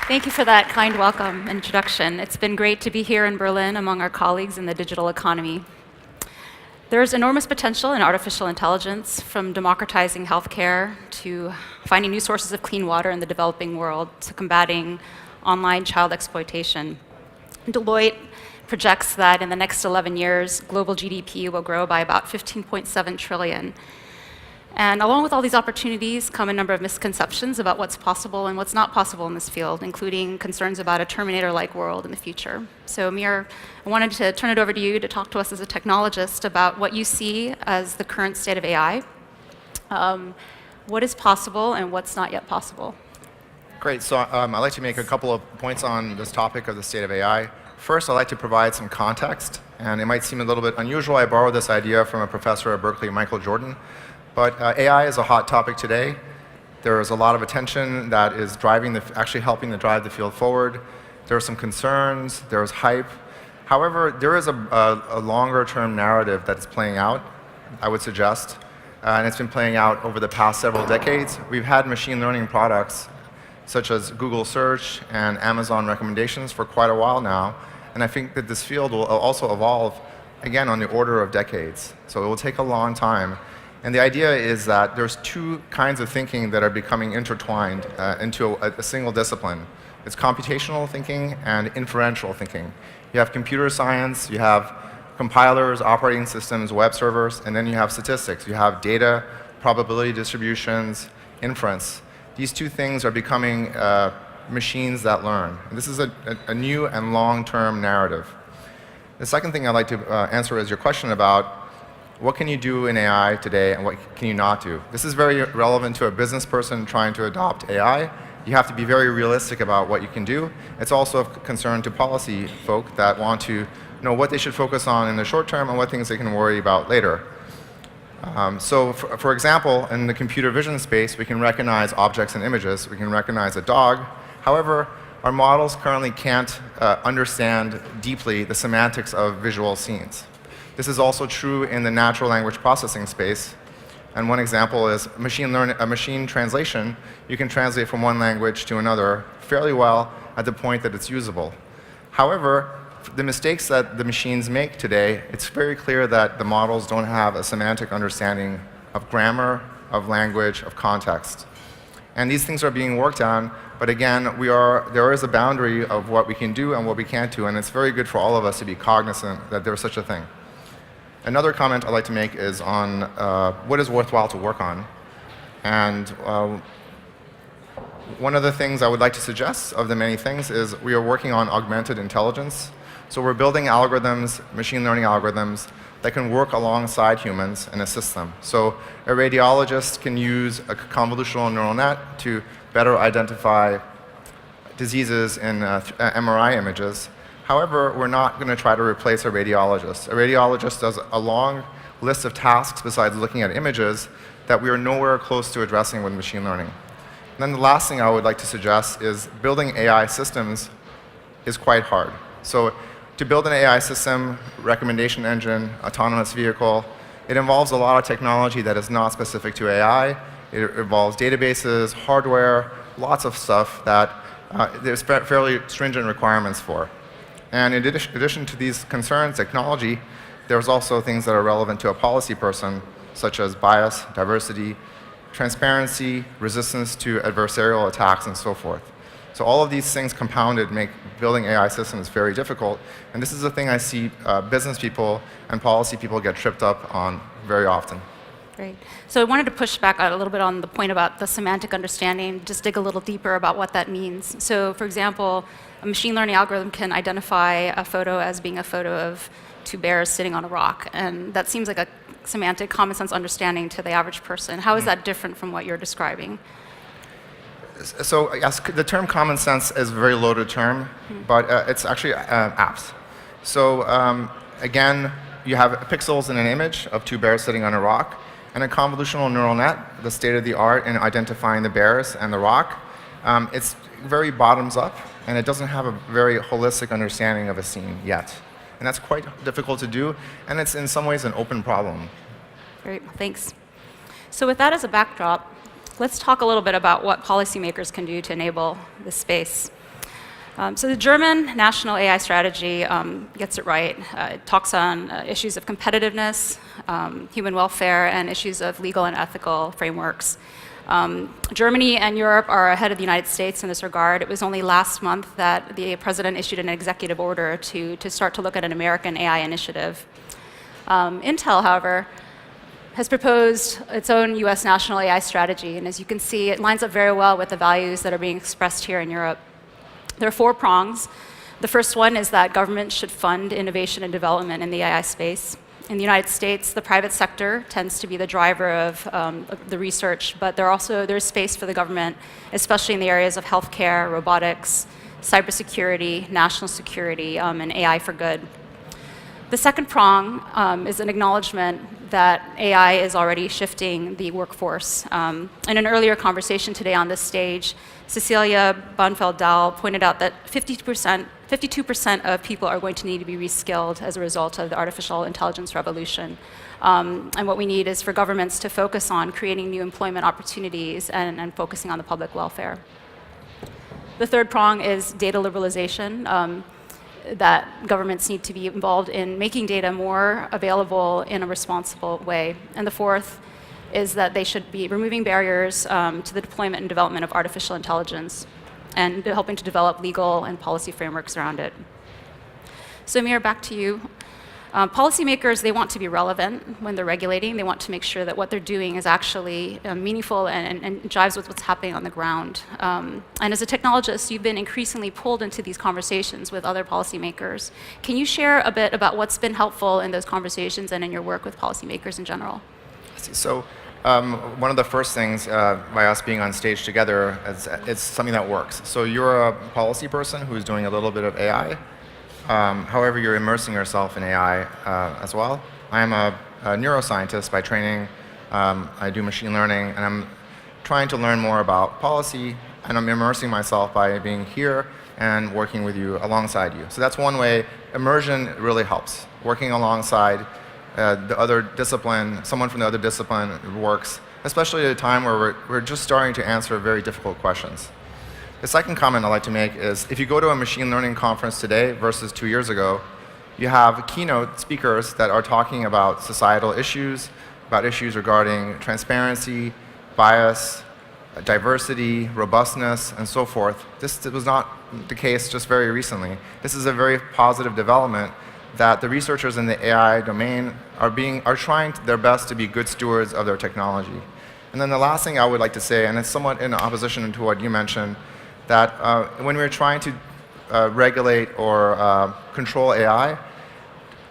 Thank you for that kind welcome introduction. It's been great to be here in Berlin among our colleagues in the digital economy. There's enormous potential in artificial intelligence, from democratizing healthcare to finding new sources of clean water in the developing world to combating online child exploitation. Deloitte projects that in the next 11 years, global GDP will grow by about 15.7 trillion. And along with all these opportunities come a number of misconceptions about what's possible and what's not possible in this field, including concerns about a Terminator-like world in the future. So Amir, I wanted to turn it over to you to talk to us as a technologist about what you see as the current state of AI, what is possible and what's not yet possible. Great. So I'd like to make a couple of points on this topic of the state of AI. First, I'd like to provide some context, and it might seem a little bit unusual. I borrowed this idea from a professor at Berkeley, Michael Jordan. But AI is a hot topic today. There is a lot of attention that is actually helping to drive the field forward. There are some concerns. There is hype. However, there is a longer-term narrative that's playing out, I would suggest, and it's been playing out over the past several decades. We've had machine learning products such as Google Search and Amazon recommendations for quite a while now, and I think that this field will also evolve, again, on the order of decades. So it will take a long time. And the idea is that there's two kinds of thinking that are becoming intertwined into a single discipline. It's computational thinking and inferential thinking. You have computer science, you have compilers, operating systems, web servers, and then you have statistics. You have data, probability distributions, inference. These two things are becoming machines that learn. And this is a new and long-term narrative. The second thing I'd like to answer is your question about what can you do in AI today and what can you not do? This is very relevant to a business person trying to adopt AI. You have to be very realistic about what you can do. It's also of concern to policy folk that want to know what they should focus on in the short term and what things they can worry about later. So for example, in the computer vision space, we can recognize objects and images. We can recognize a dog. However, our models currently can't understand deeply the semantics of visual scenes. This is also true in the natural language processing space. And one example is machine translation. You can translate from one language to another fairly well at the point that it's usable. However, the mistakes that the machines make today, it's very clear that the models don't have a semantic understanding of grammar, of language, of context. And these things are being worked on, but again, there is a boundary of what we can do and what we can't do, and it's very good for all of us to be cognizant that there's such a thing. Another comment I'd like to make is on what is worthwhile to work on. And one of the things I would like to suggest of the many things is we are working on augmented intelligence. So we're building algorithms, machine learning algorithms, that can work alongside humans and assist them. So a radiologist can use a convolutional neural net to better identify diseases in MRI images. However, we're not going to try to replace a radiologist. A radiologist does a long list of tasks besides looking at images that we are nowhere close to addressing with machine learning. And then the last thing I would like to suggest is building AI systems is quite hard. So to build an AI system, recommendation engine, autonomous vehicle, it involves a lot of technology that is not specific to AI. It involves databases, hardware, lots of stuff that there's fairly stringent requirements for. And in addition to these concerns, technology, there's also things that are relevant to a policy person, such as bias, diversity, transparency, resistance to adversarial attacks, and so forth. So all of these things compounded make building AI systems very difficult. And this is a thing I see business people and policy people get tripped up on very often. Great. So I wanted to push back a little bit on the point about the semantic understanding, just dig a little deeper about what that means. So for example, a machine learning algorithm can identify a photo as being a photo of two bears sitting on a rock. And that seems like a semantic, common sense understanding to the average person. How is that different from what you're describing? So yes, the term common sense is a very loaded term, but it's actually apps. So again, you have pixels in an image of two bears sitting on a rock, and a convolutional neural net, the state of the art in identifying the bears and the rock, it's very bottoms up, and it doesn't have a very holistic understanding of a scene yet. And that's quite difficult to do, and it's in some ways an open problem. Great, thanks. So with that as a backdrop, let's talk a little bit about what policymakers can do to enable this space. So the German national AI strategy gets it right. It talks on issues of competitiveness, human welfare, and issues of legal and ethical frameworks. Germany and Europe are ahead of the United States in this regard. It was only last month that the president issued an executive order to start to look at an American AI initiative. Intel, however, has proposed its own US national AI strategy, and as you can see, it lines up very well with the values that are being expressed here in Europe. There are 4 prongs. The first one is that government should fund innovation and development in the AI space. In the United States, the private sector tends to be the driver of the research, but there's space for the government, especially in the areas of healthcare, robotics, cybersecurity, national security, and AI for good. The second prong is an acknowledgement that AI is already shifting the workforce. In an earlier conversation today on this stage, Cecilia Bonfeld-Dahl pointed out that 52% of people are going to need to be reskilled as a result of the artificial intelligence revolution. And what we need is for governments to focus on creating new employment opportunities and focusing on the public welfare. The third prong is data liberalization. That governments need to be involved in making data more available in a responsible way. And the fourth is that they should be removing barriers to the deployment and development of artificial intelligence and helping to develop legal and policy frameworks around it. So Amir, back to you. Policymakers, they want to be relevant when they're regulating. They want to make sure that what they're doing is actually meaningful and jives with what's happening on the ground. And as a technologist, you've been increasingly pulled into these conversations with other policymakers. Can you share a bit about what's been helpful in those conversations and in your work with policymakers in general? So one of the first things by us being on stage together is it's something that works. So you're a policy person who's doing a little bit of AI. However, you're immersing yourself in AI as well. I'm a neuroscientist by training. I do machine learning, and I'm trying to learn more about policy, and I'm immersing myself by being here and working with you alongside you. So that's one way immersion really helps. Working alongside the other discipline, someone from the other discipline works, especially at a time where we're just starting to answer very difficult questions. The second comment I'd like to make is if you go to a machine learning conference today versus 2 years ago, you have keynote speakers that are talking about societal issues, about issues regarding transparency, bias, diversity, robustness, and so forth. This was not the case just very recently. This is a very positive development that the researchers in the AI domain are trying their best to be good stewards of their technology. And then the last thing I would like to say, and it's somewhat in opposition to what you mentioned, that when we're trying to regulate or control AI,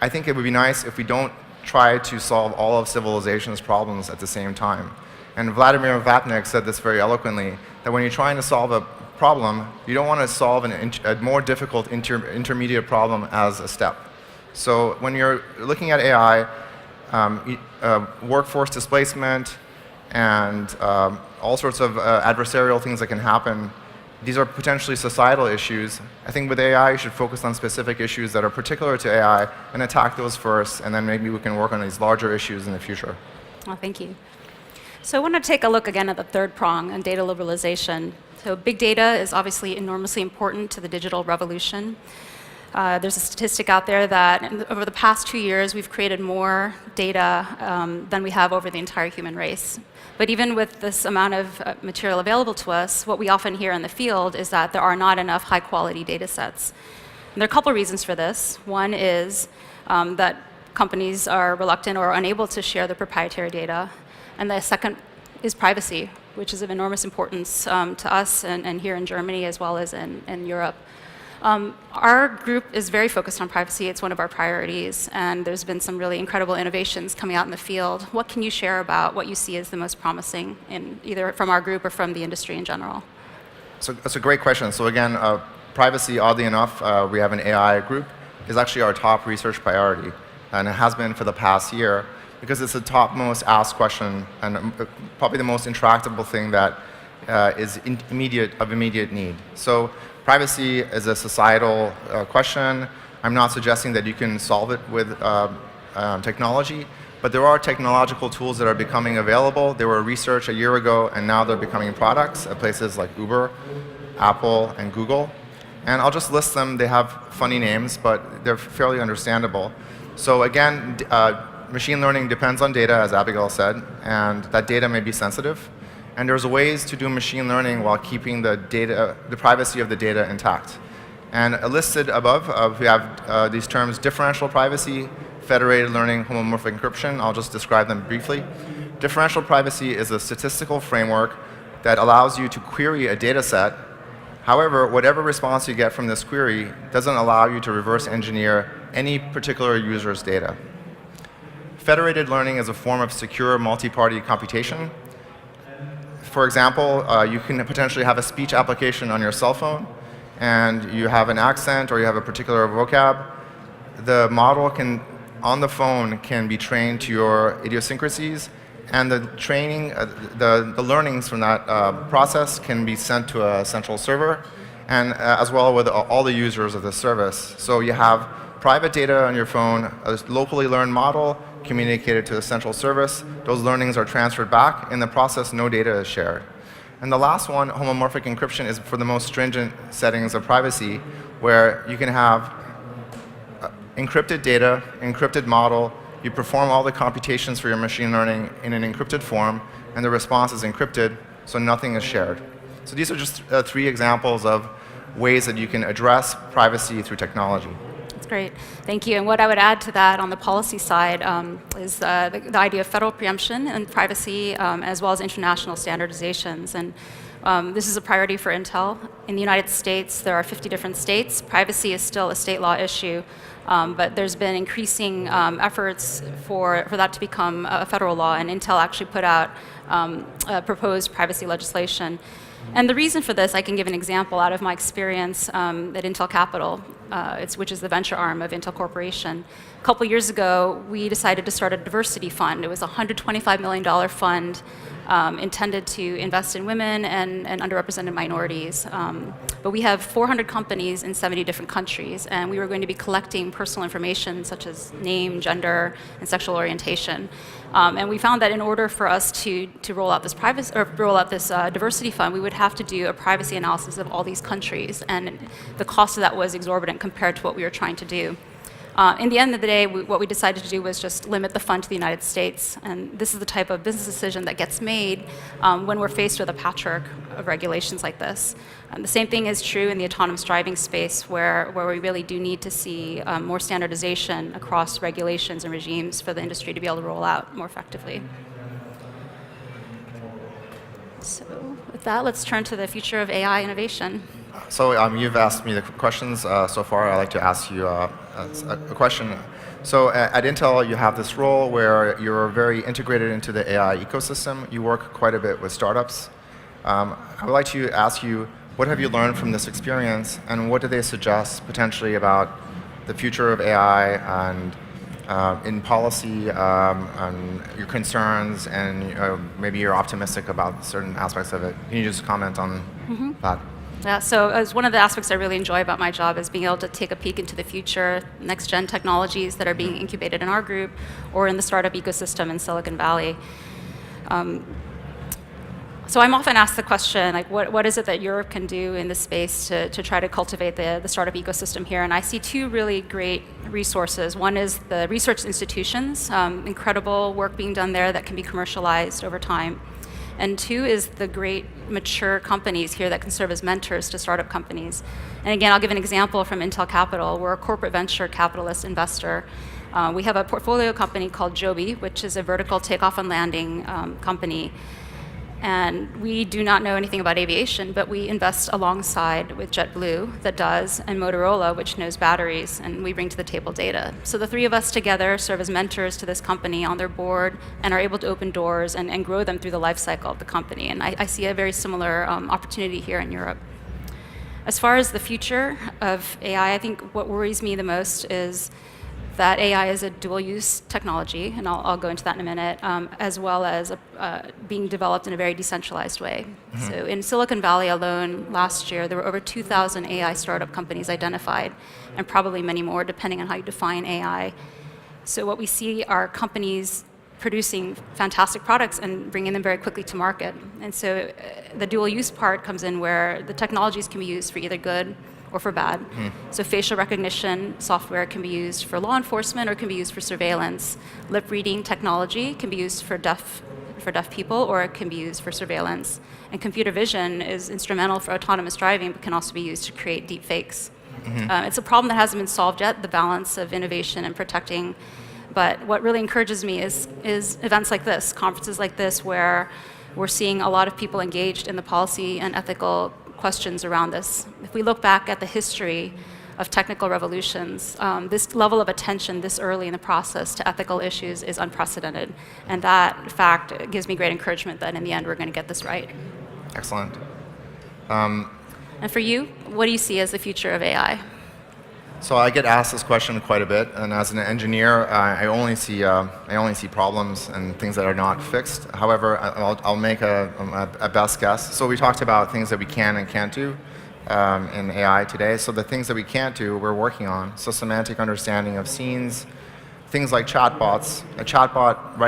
I think it would be nice if we don't try to solve all of civilization's problems at the same time. And Vladimir Vapnik said this very eloquently, that when you're trying to solve a problem, you don't want to solve a more difficult intermediate problem as a step. So when you're looking at AI, workforce displacement and all sorts of adversarial things that can happen, these are potentially societal issues. I think with AI, you should focus on specific issues that are particular to AI and attack those first, and then maybe we can work on these larger issues in the future. Well, thank you. So I want to take a look again at the third prong on data liberalization. So big data is obviously enormously important to the digital revolution. There's a statistic out there that over the past 2 years, we've created more data than we have over the entire human race. But even with this amount of material available to us, what we often hear in the field is that there are not enough high-quality data sets. And there are a couple reasons for this. One is that companies are reluctant or unable to share their proprietary data. And the second is privacy, which is of enormous importance to us and here in Germany as well as in Europe. Our group is very focused on privacy. It's one of our priorities, and there's been some really incredible innovations coming out in the field. What can you share about what you see as the most promising, either from our group or from the industry in general? So that's a great question. So again, privacy, oddly enough, we have an AI group, is actually our top research priority, and it has been for the past year because it's the top most asked question and probably the most intractable thing that is of immediate need. So privacy is a societal question. I'm not suggesting that you can solve it with technology, but there are technological tools that are becoming available. They were researched a year ago, and now they're becoming products at places like Uber, Apple, and Google. And I'll just list them. They have funny names, but they're fairly understandable. So again, machine learning depends on data, as Abigail said, and that data may be sensitive. And there's ways to do machine learning while keeping the privacy of the data intact. And listed above, we have these terms: differential privacy, federated learning, homomorphic encryption. I'll just describe them briefly. Differential privacy is a statistical framework that allows you to query a data set. However, whatever response you get from this query doesn't allow you to reverse engineer any particular user's data. Federated learning is a form of secure multi-party computation. For example, you can potentially have a speech application on your cell phone, and you have an accent or you have a particular vocab. The model on the phone can be trained to your idiosyncrasies, and the training, the learnings from that process can be sent to a central server, and as well with all the users of the service. So you have private data on your phone, a locally learned model communicated to the central service. Those learnings are transferred back. In the process, no data is shared. And the last one, homomorphic encryption, is for the most stringent settings of privacy, where you can have encrypted data, encrypted model. You perform all the computations for your machine learning in an encrypted form, and the response is encrypted, so nothing is shared. So these are just 3 examples of ways that you can address privacy through technology. That's great. Thank you. And what I would add to that on the policy side is the idea of federal preemption and privacy, as well as international standardizations. And this is a priority for Intel. In the United States, there are 50 different states. Privacy is still a state law issue, but there's been increasing efforts for that to become a federal law, and Intel actually put out proposed privacy legislation. And the reason for this, I can give an example out of my experience at Intel Capital, which is the venture arm of Intel Corporation. A couple years ago, we decided to start a diversity fund. It was a $125 million fund intended to invest in women and underrepresented minorities. But we have 400 companies in 70 different countries, and we were going to be collecting personal information such as name, gender, and sexual orientation. And we found that in order for us to roll out this diversity fund, we would have to do a privacy analysis of all these countries, and the cost of that was exorbitant compared to what we were trying to do. In the end of the day, what we decided to do was just limit the fund to the United States. And this is the type of business decision that gets made when we're faced with a patchwork of regulations like this. The same thing is true in the autonomous driving space, where we really do need to see more standardization across regulations and regimes for the industry to be able to roll out more effectively. So with that, let's turn to the future of AI innovation. So you've asked me the questions so far. I'd like to ask you a question. So at Intel, you have this role where you're very integrated into the AI ecosystem. You work quite a bit with startups. I would like to ask you, what have you learned from this experience, and what do they suggest potentially about the future of AI and in policy, and your concerns, and maybe you're optimistic about certain aspects of it? Can you just comment on that? Yeah, so as one of the aspects I really enjoy about my job is being able to take a peek into the future, next-gen technologies that are being incubated in our group or in the startup ecosystem in Silicon Valley. So I'm often asked the question, like, what is it that Europe can do in this space to try to cultivate the startup ecosystem here? And I see 2 really great resources. One is the research institutions, incredible work being done there that can be commercialized over time. And 2 is the great mature companies here that can serve as mentors to startup companies. And again, I'll give an example from Intel Capital. We're a corporate venture capitalist investor. We have a portfolio company called Joby, which is a vertical takeoff and landing company. And we do not know anything about aviation, but we invest alongside with JetBlue that does, and Motorola, which knows batteries, and we bring to the table data. So the 3 of us together serve as mentors to this company on their board and are able to open doors and grow them through the life cycle of the company. And I see a very similar opportunity here in Europe. As far as the future of AI, I think what worries me the most is that AI is a dual-use technology, and I'll go into that in a minute, as well as being developed in a very decentralized way. So in Silicon Valley alone, last year, there were over 2,000 AI startup companies identified, and probably many more, depending on how you define AI. So what we see are companies producing fantastic products and bringing them very quickly to market. And so the dual-use part comes in where the technologies can be used for either good or for bad. So facial recognition software can be used for law enforcement or can be used for surveillance. Lip reading technology can be used for deaf people, or it can be used for surveillance. And computer vision is instrumental for autonomous driving, but can also be used to create deep fakes. It's a problem that hasn't been solved yet, the balance of innovation and protecting. But what really encourages me is events like this, conferences like this, where we're seeing a lot of people engaged in the policy and ethical questions around this. If we look back at the history of technical revolutions, this level of attention this early in the process to ethical issues is unprecedented. And that fact gives me great encouragement that in the end we're going to get this right. Excellent. And for you, what do you see as the future of AI? So I get asked this question quite a bit, and as an engineer, I only see problems and things that are not fixed. However, I'll make a best guess. So we talked about things that we can and can't do in AI today. So the things that we can't do, we're working on. So semantic understanding of scenes, things like chatbots.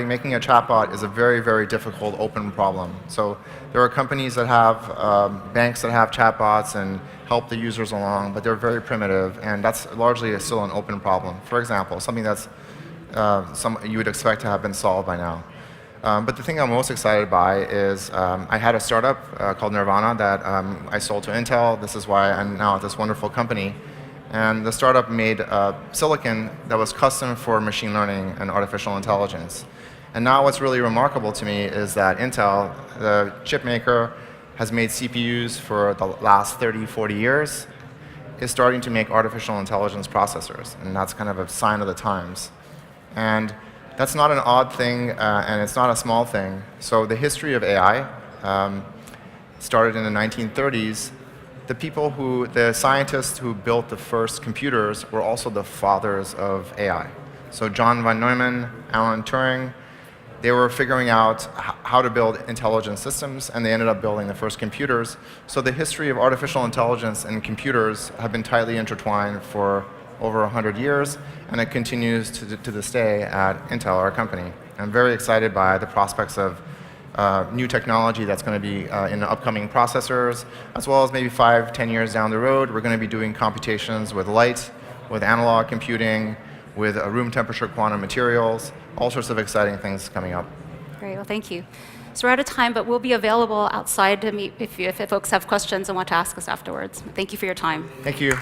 Making a chatbot is a very, very difficult open problem. So there are companies that have, banks that have chatbots and help the users along, but they're very primitive, and that's largely still an open problem. For example, something that's you would expect to have been solved by now. But the thing I'm most excited by is I had a startup called Nirvana that I sold to Intel. This is why I'm now at this wonderful company. And the startup made silicon that was custom for machine learning and artificial intelligence. And now what's really remarkable to me is that Intel, the chip maker, has made CPUs for the last 30, 40 years, is starting to make artificial intelligence processors. And that's kind of a sign of the times. And that's not an odd thing, and it's not a small thing. So the history of AI started in the 1930s. The scientists who built the first computers were also the fathers of AI. So John von Neumann, Alan Turing, they were figuring out how to build intelligent systems, and they ended up building the first computers. So the history of artificial intelligence and computers have been tightly intertwined for over 100 years, and it continues to this day at Intel, our company. I'm very excited by the prospects of new technology that's going to be in the upcoming processors, as well as maybe 5, 10 years down the road, we're going to be doing computations with light, with analog computing, with room temperature quantum materials, all sorts of exciting things coming up. Great, well, thank you. So we're out of time, but we'll be available outside to meet if folks have questions and want to ask us afterwards. Thank you for your time. Thank you.